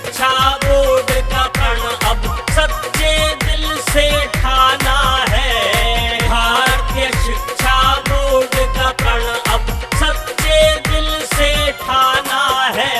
शिक्षा बोर्ड का प्रण अब सच्चे दिल से ठाना है। भारतीय शिक्षा बोर्ड का प्रण अब सच्चे दिल से ठाना है।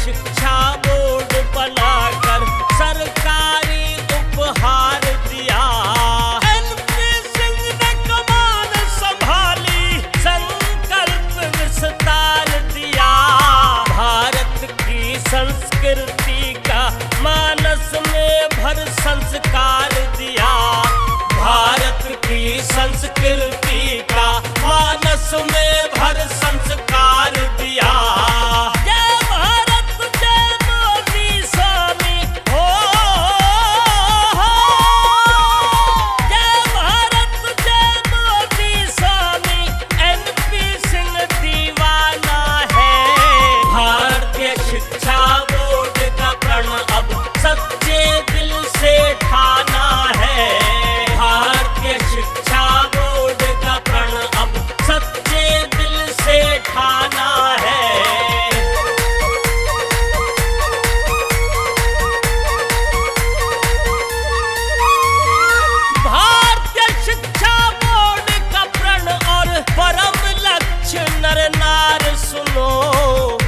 शिक्षा बोर्ड बनाकर सरकारी उपहार दिया। एनपी सिंह ने कमान संभाली, संकल्प विस्तार दिया। भारत की संस्कृति का मानस में भर संस्कार दिया। भारत की संस्कृति का मानस में भर संस्कार दिया।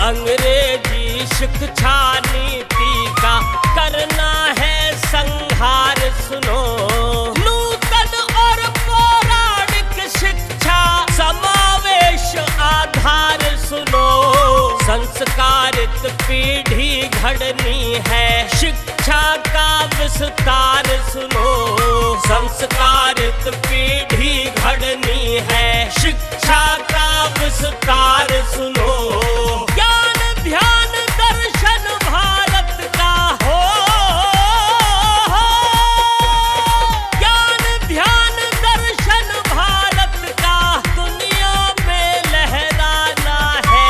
अंग्रेजी शिक्षा नीति का करना है संहार सुनो। नूतन और पौराणिक शिक्षा समावेश आधार सुनो। संस्कारित पीढ़ी घड़नी है, शिक्षा का विस्तार सुनो। संस्कारित पीढ़ी घड़नी है, शिक्षा का विस्तार सुनो। ध्यान दर्शन भारत का हो, ज्ञान ध्यान दर्शन भारत का दुनिया में लहराना है।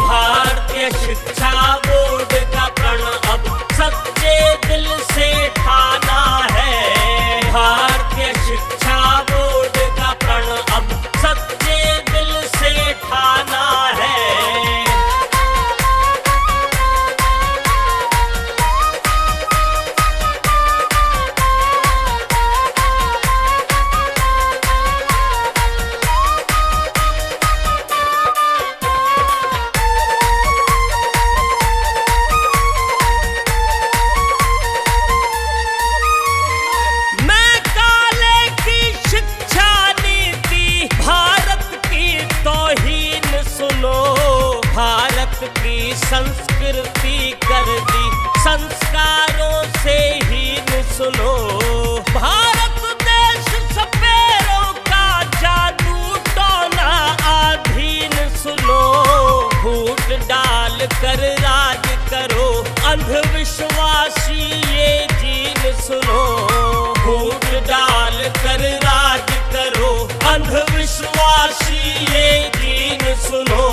भारतीय शिक्षा बोर्ड का प्रण अब सच्चे दिल से ठाना है। भारतीय शिक्षा बोर्ड का प्रण अब सच्चे दिल से ठाना है। भारत की संस्कृति कर दी संस्कारों से हीन सुनो। भारत देश सपेरों का जादू टोना अधीन सुनो। फूट डाल कर राज करो, अंधविश्वासी ये जीन सुनो। फूट डाल कर राज करो, अंधविश्वासी ये जीन सुनो।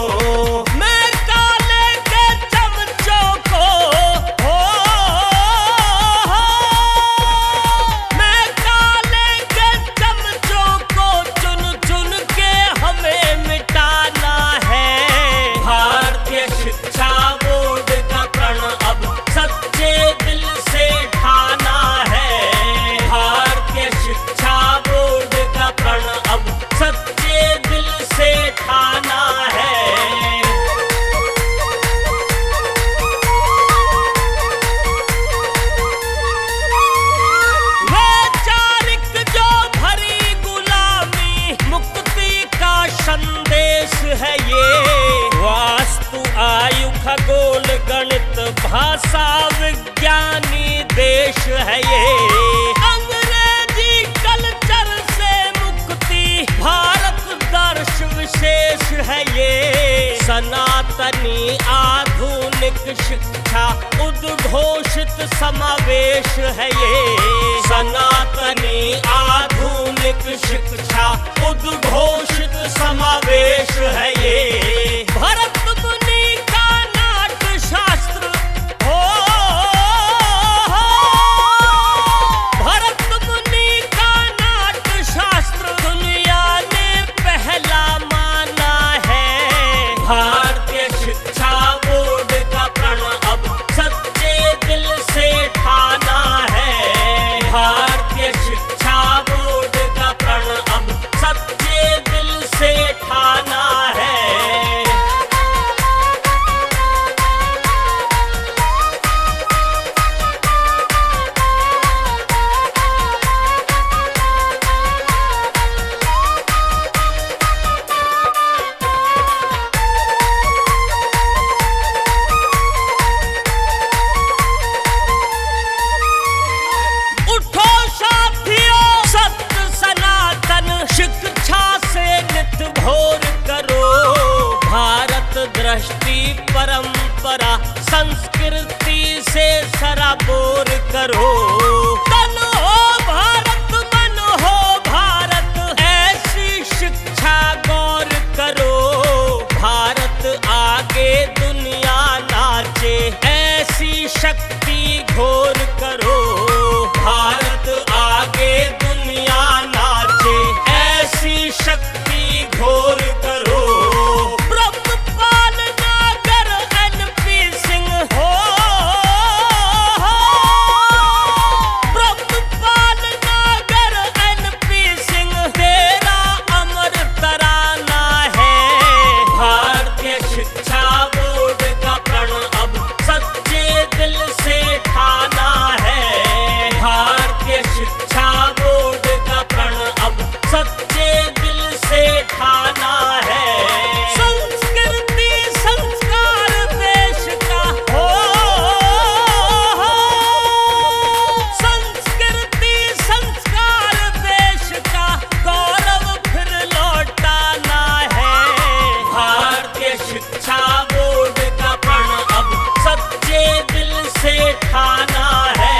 भाषा विज्ञानी देश है ये। अंग्रेजी कल्चर से मुक्ति भारत दर्श विशेष है ये। सनातनी आधुनिक शिक्षा घोषित समावेश है ये। सनातनी आधुनिक शिक्षा उद्घोषित समावेश है ये। भरत मुनि का नाट्य शास्त्र हो, भरत मुनि का नाट्य शास्त्र दुनिया ने पहला माना है। भारतीय शिक्षा बोर्ड का प्रण अब सच्चे दिल से ठाना है। भारतीय शिक्षा बोर्ड का प्रण अब सच्चे दिल से ठाना है। उठो साथियों, सत्य सनातन शिक्षा से नित भोर करो। भारत दृष्टि परंपरा संस्कृति से सराबोर करो। तन हो भारत, मन हो भारत, ऐसी शिक्षा गौर करो। भारत आगे दुनिया नाचे, ऐसी शक्ति घोर करो। भारत आगे दुनिया नाचे, ऐसी शक्ति घोर करो। ब्रह्मपाल नागर NP सिंह हो, ब्रह्मपाल नागर NP सिंह तेरा अमर तराना है। भारतीय शिक्षा बोर्ड का प्रण अब सच्चे दिल से ठाना है। भारतीय शिक्षा बोर्ड का प्रण अब सच्चे दिल से ठाना है। संस्कृति संस्कार देश का हो, संस्कृति संस्कार देश का गौरव फिर लौटाना है। भारतीय शिक्षा बोर्ड का प्रण अब सच्चे दिल से ठाना है।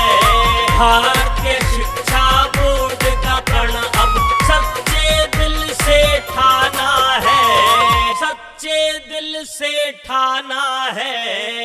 भारतीय शिक्षा बोर्ड का प्रण अब सच्चे दिल से ठाना है। सच्चे दिल से ठाना है।